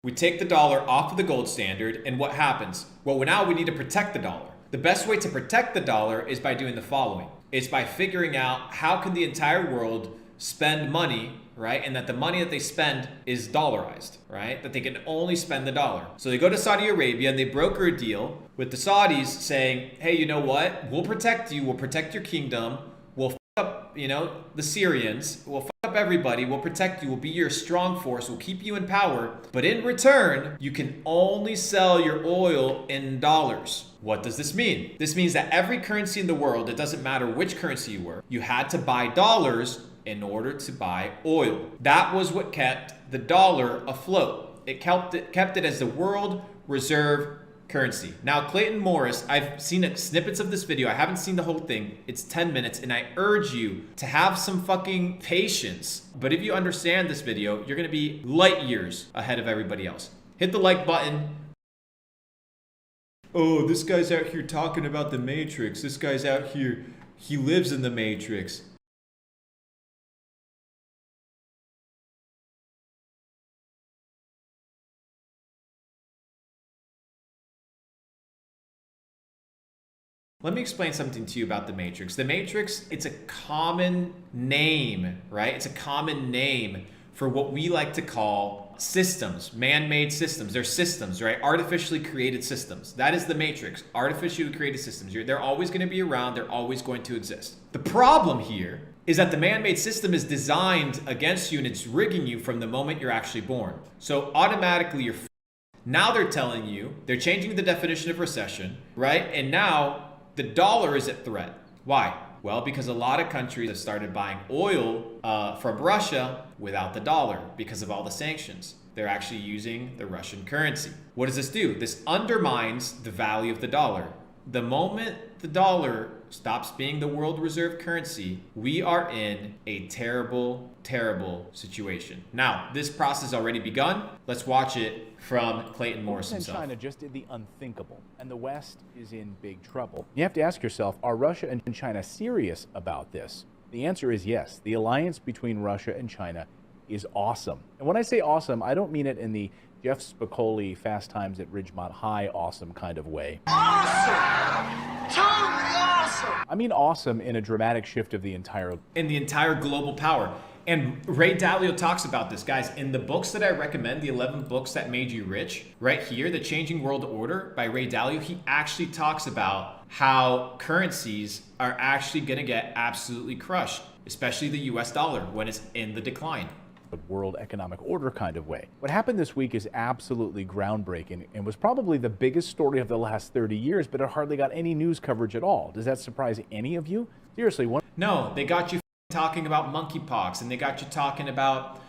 We take the dollar off of the gold standard, and what happens? Well, now we need to protect the dollar. The best way to protect the dollar is by doing the following. It's by figuring out how can the entire world spend money, right? And that the money that they spend is dollarized, right? That they can only spend the dollar. So they go to Saudi Arabia and they broker a deal with the Saudis saying, hey, you know what? We'll protect you. We'll protect your kingdom. We'll up, the Syrians. We'll fuck up everybody. We'll protect you. We'll be your strong force. We'll keep you in power. But in return, you can only sell your oil in dollars. What does this mean? This means that every currency in the world, it doesn't matter which currency you were, you had to buy dollars in order to buy oil. That was what kept the dollar afloat. It kept it as the world reserve currency. Now, Clayton Morris, I've seen snippets of this video. I haven't seen the whole thing. It's 10 minutes, and I urge you to have some fucking patience. But if you understand this video, you're gonna be light years ahead of everybody else. Hit the like button. Oh, this guy's out here talking about the Matrix. This guy's out here, he lives in the Matrix. Let me explain something to you about the Matrix. The Matrix, it's a common name, right? It's a common name for what we like to call systems, man-made systems. They're systems, right? Artificially created systems. That is the Matrix, artificially created systems. They're always going to be around. They're always going to exist. The problem here is that the man-made system is designed against you and it's rigging you from the moment you're actually born. So automatically you're now they're telling you, they're changing the definition of recession, right? And now the dollar is at threat. Why? Well, because a lot of countries have started buying oil from Russia without the dollar because of all the sanctions. They're actually using the Russian currency. What does this do? This undermines the value of the dollar. The moment the dollar stops being the world reserve currency, we are in a terrible, terrible situation. Now, this process has already begun. Let's watch it from Clayton Morris himself. China just did the unthinkable, and the West is in big trouble. You have to ask yourself, are Russia and China serious about this? The answer is yes. The alliance between Russia and China is awesome. And when I say awesome, I don't mean it in the Jeff Spicoli Fast Times at Ridgemont High awesome kind of way. Awesome! Totally awesome! I mean awesome in a dramatic shift of the entire global power. And Ray Dalio talks about this, guys. In the books that I recommend, the 11 books that made you rich, right here, The Changing World Order by Ray Dalio, he actually talks about how currencies are actually going to get absolutely crushed, especially the US dollar when it's in the decline. World Economic Order kind of way. What happened this week is absolutely groundbreaking and was probably the biggest story of the last 30 years, but it hardly got any news coverage at all. Does that surprise any of you? Seriously, No, they got you talking about monkeypox, and they got you talking about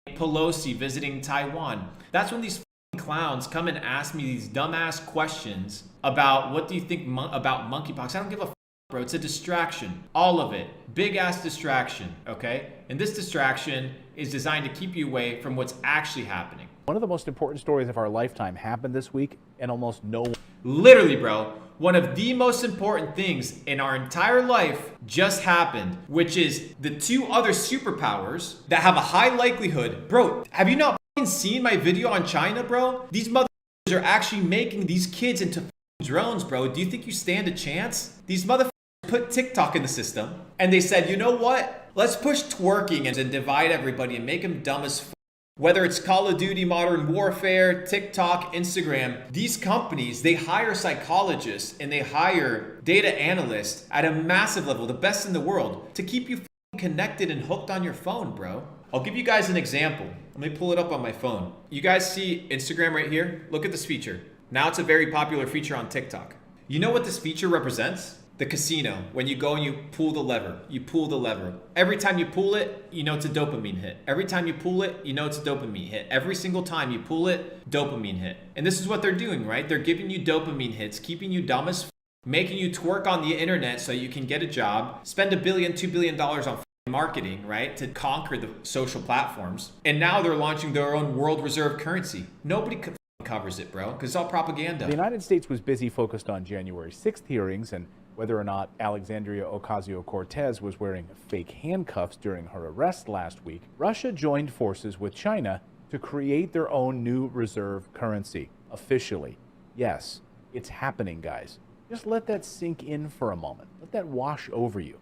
Pelosi visiting Taiwan. That's when these clowns come and ask me these dumbass questions about what do you think about monkeypox. I don't give a bro. It's a distraction. All of it. Big ass distraction, okay? And this distraction is designed to keep you away from what's actually happening. One of the most important stories of our lifetime happened this week, and almost no one. Literally, bro. One of the most important things in our entire life just happened, which is the two other superpowers that have a high likelihood. Bro, have you not seen my video on China, bro? These motherfuckers are actually making these kids into drones, bro. Do you think you stand a chance? These motherfuckers put TikTok in the system, and they said, you know what? Let's push twerking and divide everybody and make them dumb as fuck. Whether it's Call of Duty, Modern Warfare, TikTok, Instagram, these companies, they hire psychologists and they hire data analysts at a massive level, the best in the world, to keep you connected and hooked on your phone, bro. I'll give you guys an example. Let me pull it up on my phone. You guys see Instagram right here? Look at this feature. Now it's a very popular feature on TikTok. You know what this feature represents? The casino. When you go and you pull the lever, you pull the lever. Every time you pull it, you know it's a dopamine hit. Every time you pull it, you know it's a dopamine hit. Every single time you pull it, dopamine hit. And this is what they're doing, right? They're giving you dopamine hits, keeping you dumb as making you twerk on the internet so you can get a job, spend $1 billion, $2 billion on marketing, right? To conquer the social platforms. And now they're launching their own world reserve currency. Nobody covers it, bro, because it's all propaganda. The United States was busy focused on January 6th hearings and whether or not Alexandria Ocasio-Cortez was wearing fake handcuffs during her arrest last week. Russia joined forces with China to create their own new reserve currency, officially. Yes, it's happening, guys. Just let that sink in for a moment. Let that wash over you.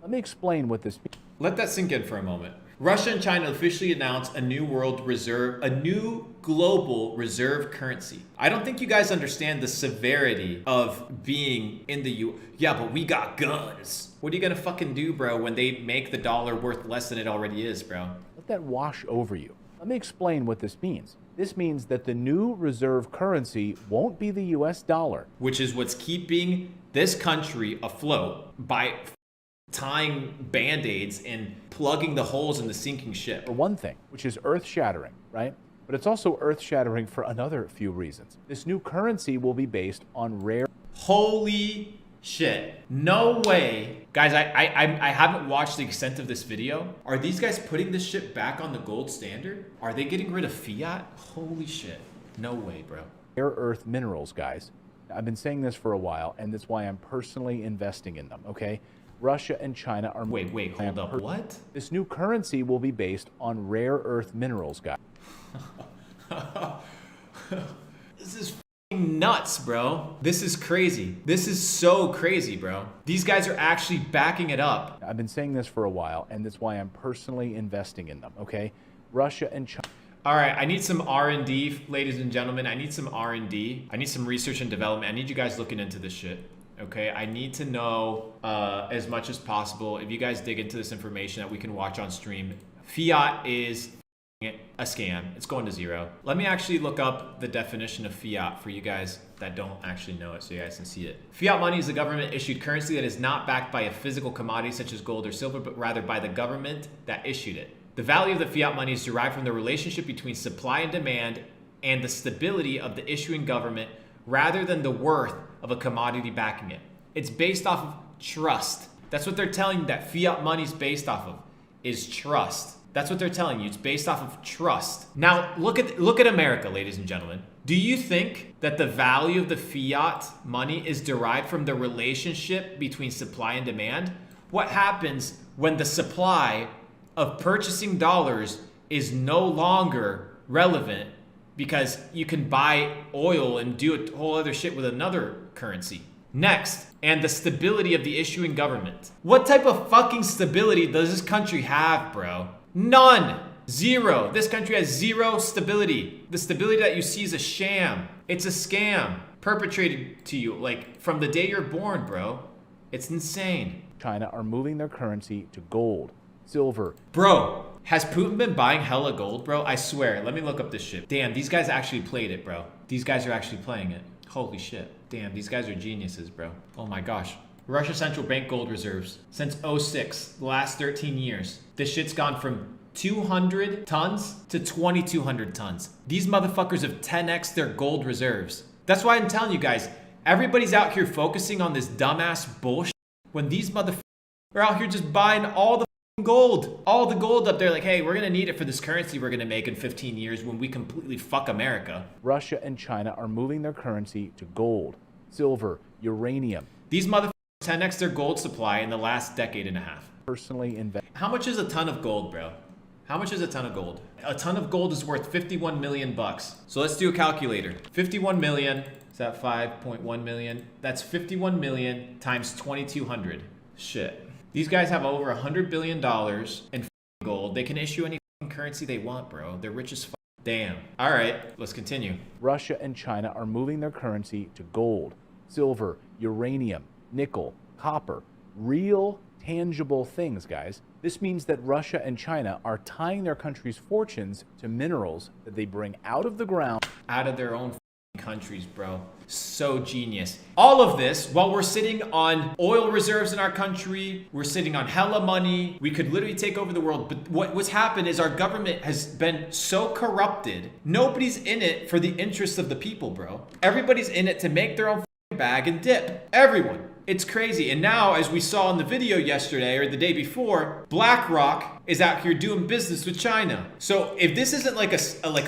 Let me explain what this means. Let that sink in for a moment. Russia and China officially announced a new global reserve currency. I don't think you guys understand the severity of being in the Yeah, but we got guns. What are you gonna fucking do, bro, when they make the dollar worth less than it already is, bro? Let that wash over you. Let me explain what this means. This means that the new reserve currency won't be the US dollar, which is what's keeping this country afloat by tying band-aids and plugging the holes in the sinking ship. for one thing, which is earth-shattering, right? But it's also earth-shattering for another few reasons. This new currency will be based on rare... Holy shit. No way. Guys, I haven't watched the extent of this video. Are these guys putting this shit back on the gold standard? Are they getting rid of fiat? Holy shit. No way, bro. rare earth minerals, guys. I've been saying this for a while, and that's why I'm personally investing in them, okay? Russia and China are... Wait, hold up. What? This new currency will be based on rare earth minerals, guys. This is f***ing nuts, bro. This is crazy. This is so crazy, bro. These guys are actually backing it up. I've been saying this for a while, and that's why I'm personally investing in them, okay? Russia and China... All right, I need some R&D, ladies and gentlemen. I need some R&D. I need some research and development. I need you guys looking into this shit. Okay, I need to know as much as possible. If you guys dig into this information that we can watch on stream, fiat is a scam. It's going to zero. Let me actually look up the definition of fiat for you guys that don't actually know it so you guys can see it. Fiat money is a government issued currency that is not backed by a physical commodity such as gold or silver, but rather by the government that issued it. The value of the fiat money is derived from the relationship between supply and demand and the stability of the issuing government rather than the worth of a commodity backing it. It's based off of trust. That's what they're telling you that fiat money is based off of, is trust. That's what they're telling you. It's based off of trust. Now, look at America, ladies and gentlemen. Do you think that the value of the fiat money is derived from the relationship between supply and demand? What happens when the supply of purchasing dollars is no longer relevant because you can buy oil and do a whole other shit with another currency? Next, and the stability of the issuing government. What type of fucking stability does this country have, bro? None. Zero. This country has zero stability. The stability that you see is a sham. It's a scam perpetrated to you, like from the day you're born, bro. It's insane. China are moving their currency to gold, silver. Bro, has Putin been buying hella gold, bro? I swear. Let me look up this shit. Damn, these guys actually played it, bro. These guys are actually playing it. Holy shit. Damn, these guys are geniuses, bro. Oh my gosh. Russia Central Bank gold reserves. Since 06, the last 13 years, this shit's gone from 200 tons to 2,200 tons. These motherfuckers have 10x their gold reserves. That's why I'm telling you guys, everybody's out here focusing on this dumbass bullshit when these motherfuckers are out here just buying all the gold. All the gold up there, like, hey, we're gonna need it for this currency we're gonna make in 15 years when we completely fuck America. Russia and China are moving their currency to gold, silver, uranium. These motherfuckers 10x their gold supply in the last decade and a half. Personally invest. How much is a ton of gold, bro? How much is a ton of gold? A ton of gold is worth 51 million bucks. So let's do a calculator. 51 million, is that 5.1 million? That's 51 million times 2,200. Shit. These guys have over $100 billion in gold. They can issue any currency they want, bro. They're rich as fuck. Damn. All right, let's continue. Russia and China are moving their currency to gold, silver, uranium, nickel, copper, real tangible things, guys. This means that Russia and China are tying their country's fortunes to minerals that they bring out of the ground. Out of their own countries, bro. So genius. All of this while we're sitting on oil reserves in our country, we're sitting on hella money. We could literally take over the world. But what's happened is our government has been so corrupted. Nobody's in it for the interests of the people, bro. Everybody's in it to make their own bag and dip. Everyone. It's crazy. And now, as we saw in the video yesterday or the day before, BlackRock is out here doing business with China. So if this isn't like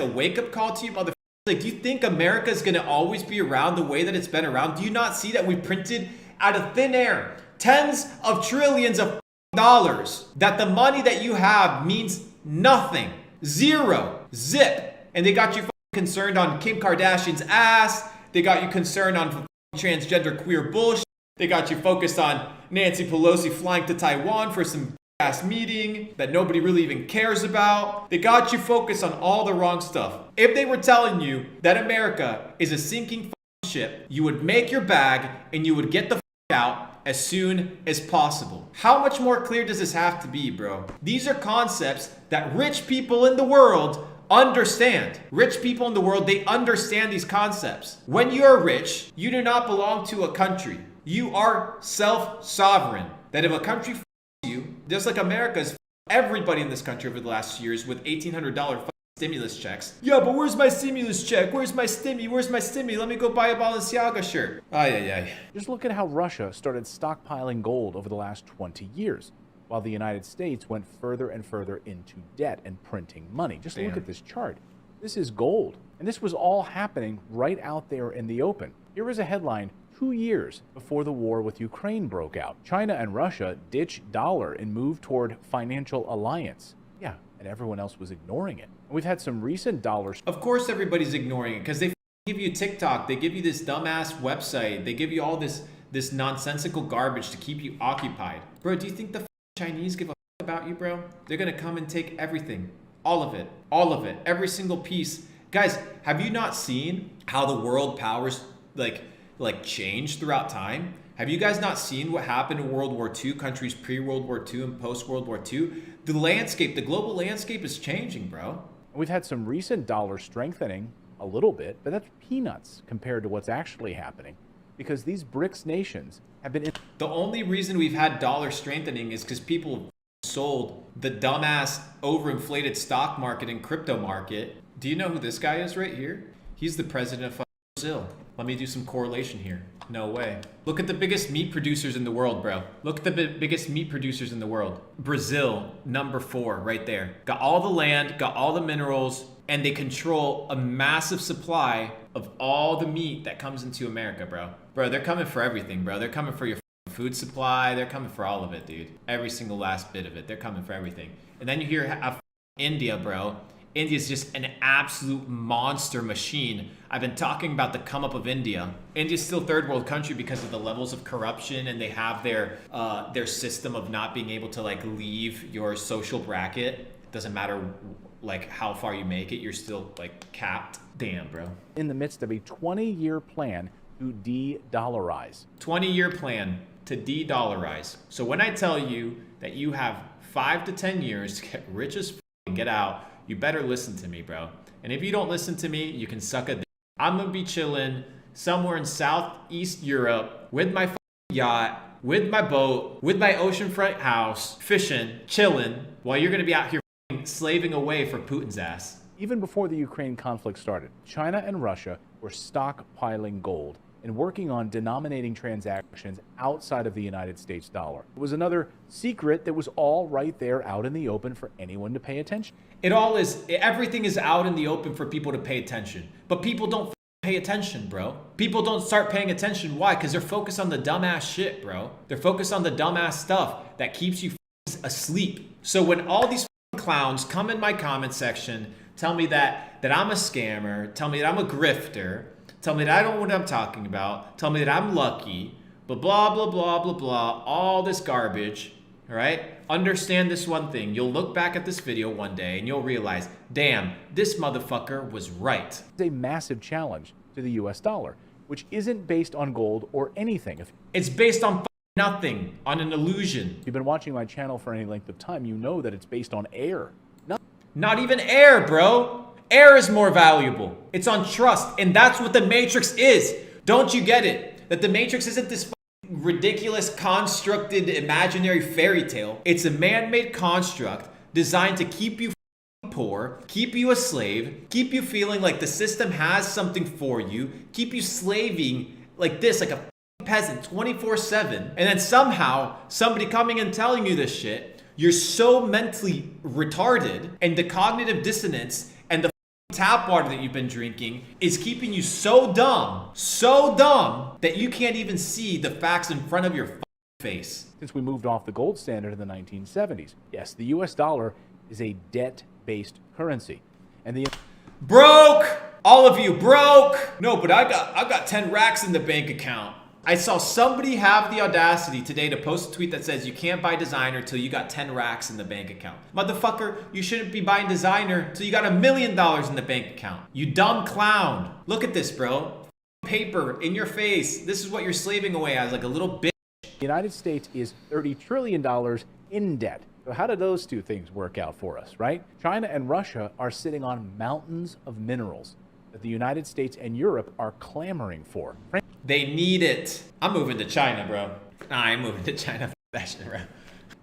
a wake-up call to you, motherfuckers, like, do you think America is going to always be around the way that it's been around? Do you not see that we printed out of thin air tens of trillions of dollars? That the money that you have means nothing. Zero. Zip. And they got you concerned on Kim Kardashian's ass. They got you concerned on transgender queer bullshit. They got you focused on Nancy Pelosi flying to Taiwan for some ass meeting that nobody really even cares about. They got you focused on all the wrong stuff. If they were telling you that America is a sinking ship, you would make your bag and you would get the out as soon as possible. How much more clear does this have to be, bro? These are concepts that rich people in the world understand. Rich people in the world, they understand these concepts. When you're rich, you do not belong to a country. You are self-sovereign. That if a country you, just like America's everybody in this country over the last years with $1,800 stimulus checks. Yeah, but where's my stimulus check? Where's my stimmy? Where's my stimmy? Let me go buy a Balenciaga shirt. Ay. Just look at how Russia started stockpiling gold over the last 20 years, while the United States went further and further into debt and printing money. Just look at this chart. This is gold. And this was all happening right out there in the open. Here is a headline 2 years before the war with Ukraine broke out. China and Russia ditch dollar and move toward financial alliance. Yeah, and everyone else was ignoring it. And we've had some recent dollars. Of course everybody's ignoring it because they give you TikTok. They give you this dumbass website. They give you all this nonsensical garbage to keep you occupied. Bro, do you think the Chinese give a about you, bro? They're gonna come and take everything. All of it. Every single piece. Guys, have you not seen how the world powers like change throughout time? Have you guys not seen what happened in World War II, countries pre-World War II and post-World War II? The landscape, the global landscape is changing, bro. We've had some recent dollar strengthening a little bit, but that's peanuts compared to what's actually happening because these BRICS nations have been... The only reason we've had dollar strengthening is because people sold the dumbass overinflated stock market and crypto market. Do you know who this guy is right here? He's the president of Brazil. Let me do some correlation here. No way. Look at the biggest meat producers in the world, bro. Look at the biggest meat producers in the world. Brazil, number 4, right there. Got all the land, got all the minerals, and they control a massive supply of all the meat that comes into America, bro. Bro, they're coming for everything, bro. They're coming for your food supply. They're coming for all of it, dude. Every single last bit of it. They're coming for everything. And then you hear India, bro. India's just an absolute monster machine. I've been talking about the come up of India. India's still third world country because of the levels of corruption, and they have their system of not being able to like leave your social bracket. Doesn't matter like how far you make it, you're still like capped. Damn, bro. In the midst of a 20-year plan to de-dollarize. 20-year plan to de-dollarize. So when I tell you that you have 5 to 10 years to get rich as f and get out, you better listen to me, bro. And if you don't listen to me, you can suck a dick. I'm gonna be chilling somewhere in Southeast Europe with my yacht, with my boat, with my oceanfront house, fishing, chilling, while you're gonna be out here slaving away for Putin's ass. Even before the Ukraine conflict started, China and Russia were stockpiling gold and working on denominating transactions outside of the United States dollar. It was another secret that was all right there out in the open for anyone to pay attention. It all is, everything is out in the open for people to pay attention. But people don't pay attention, bro. People don't start paying attention. Why? Because they're focused on the dumbass shit, bro. They're focused on the dumbass stuff that keeps you asleep. So when all these clowns come in my comment section, tell me that I'm a scammer, tell me that I'm a grifter, tell me that I don't know what I'm talking about, tell me that I'm lucky, blah, blah, blah, blah, blah, blah, all this garbage, all right? Understand this one thing. You'll look back at this video one day and you'll realize, damn, this motherfucker was right. It's a massive challenge to the US dollar, which isn't based on gold or anything. It's based on nothing, on an illusion. If you've been watching my channel for any length of time, you know that it's based on air. Not even air, bro. Air is more valuable. It's on trust, and that's what the Matrix is. Don't you get it? That the Matrix isn't this ridiculous, constructed, imaginary fairy tale. It's a man-made construct designed to keep you poor, keep you a slave, keep you feeling like the system has something for you, keep you slaving like this, like a peasant 24/7, and then somehow somebody coming and telling you this shit, you're so mentally retarded, and the cognitive dissonance and the tap water that you've been drinking is keeping you so dumb that you can't even see the facts in front of your face. Since we moved off the gold standard in the 1970s, yes, the US dollar is a debt-based currency. And the Broke! All of you broke! No, but I got 10 racks in the bank account. I saw somebody have the audacity today to post a tweet that says you can't buy designer till you got 10 racks in the bank account. Motherfucker, you shouldn't be buying designer till you got $1 million in the bank account. You dumb clown. Look at this, bro. Paper in your face. This is what you're slaving away as, like a little bitch. The United States is $30 trillion in debt. So how do those two things work out for us, right? China and Russia are sitting on mountains of minerals that the United States and Europe are clamoring for. They need it. I'm moving to China, bro. Nah, I'm moving to China. That shit, bro.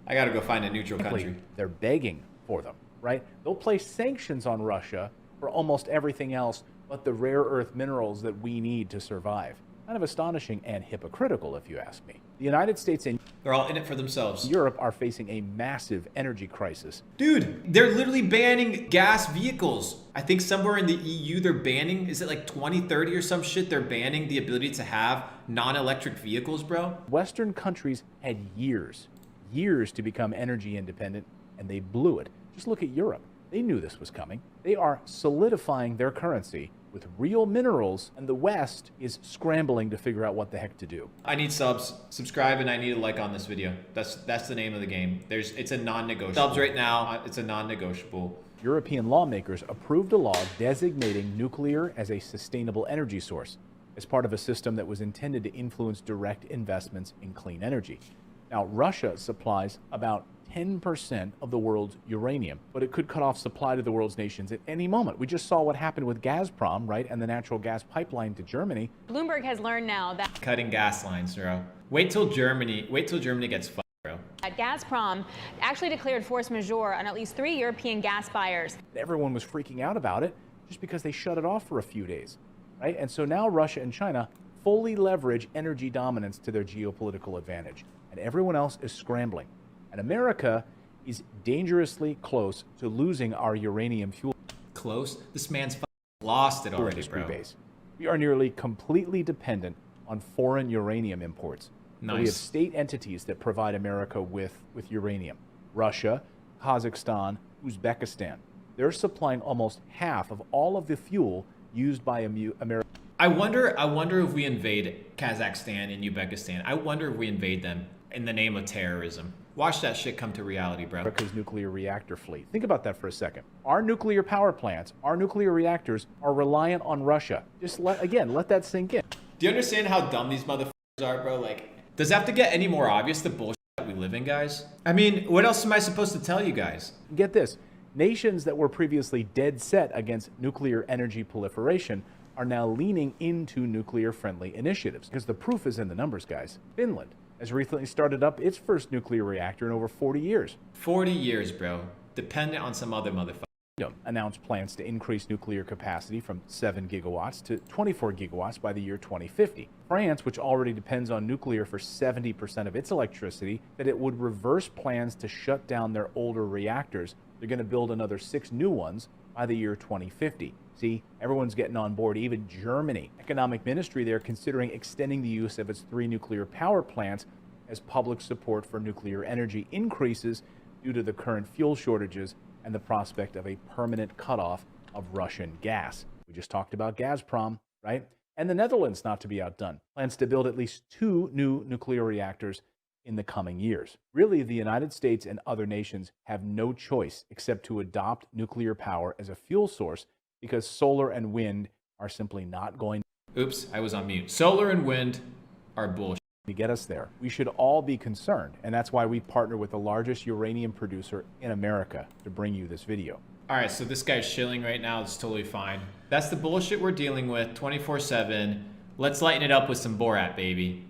I gotta go find a neutral country. They're begging for them, right? They'll place sanctions on Russia for almost everything else but the rare earth minerals that we need to survive. Kind of astonishing and hypocritical, if you ask me. The United States and They're all in it for themselves. Europe are facing a massive energy crisis. Dude, they're literally banning gas vehicles. I think somewhere in the EU they're banning, is it like 2030 or some shit? They're banning the ability to have non-electric vehicles, bro. Western countries had years to become energy independent, and they blew it. Just look at Europe. They knew this was coming. They are solidifying their currency with real minerals, and the West is scrambling to figure out what the heck to do. I need subs. Subscribe, and I need a like on this video. That's the name of the game. It's a non-negotiable. Subs right now, it's a non-negotiable. European lawmakers approved a law designating nuclear as a sustainable energy source as part of a system that was intended to influence direct investments in clean energy. Now, Russia supplies about 10% of the world's uranium, but it could cut off supply to the world's nations at any moment. We just saw what happened with Gazprom, right, and the natural gas pipeline to Germany. Bloomberg has learned now that Cutting gas lines, bro. Wait till Germany gets fucked, bro. Gazprom actually declared force majeure on at least 3 European gas buyers. Everyone was freaking out about it just because they shut it off for a few days, right? And so now Russia and China fully leverage energy dominance to their geopolitical advantage, and everyone else is scrambling. And America is dangerously close to losing our uranium fuel. Close? This man's lost it already, bro. Base. We are nearly completely dependent on foreign uranium imports. Nice. So we have state entities that provide America with uranium. Russia, Kazakhstan, Uzbekistan. They're supplying almost half of all of the fuel used by America. I wonder if we invade Kazakhstan and Uzbekistan. I wonder if we invade them in the name of terrorism. Watch that shit come to reality, bro. America's nuclear reactor fleet. Think about that for a second. Our nuclear power plants, our nuclear reactors are reliant on Russia. Just let that sink in. Do you understand how dumb these motherfuckers are, bro? Like, does it have to get any more obvious the bullshit that we live in, guys? I mean, what else am I supposed to tell you guys? Get this. Nations that were previously dead set against nuclear energy proliferation are now leaning into nuclear-friendly initiatives. Because the proof is in the numbers, guys. Finland has recently started up its first nuclear reactor in over 40 years. 40 years, bro. Dependent on some other motherfucker. Announced plans to increase nuclear capacity from 7 gigawatts to 24 gigawatts by the year 2050. France, which already depends on nuclear for 70% of its electricity, that it would reverse plans to shut down their older reactors. They're going to build another 6 new ones by the year 2050. See, everyone's getting on board, even Germany. Economic Ministry there considering extending the use of its 3 nuclear power plants as public support for nuclear energy increases due to the current fuel shortages and the prospect of a permanent cutoff of Russian gas. We just talked about Gazprom, right? And the Netherlands, not to be outdone, plans to build at least 2 new nuclear reactors in the coming years. Really, the United States and other nations have no choice except to adopt nuclear power as a fuel source because solar and wind are simply not going Oops, I was on mute. Solar and wind are bullshit. to get us there. We should all be concerned, and that's why we partner with the largest uranium producer in America to bring you this video. All right, so this guy's chilling right now. It's totally fine. That's the bullshit we're dealing with 24/7. Let's lighten it up with some Borat, baby.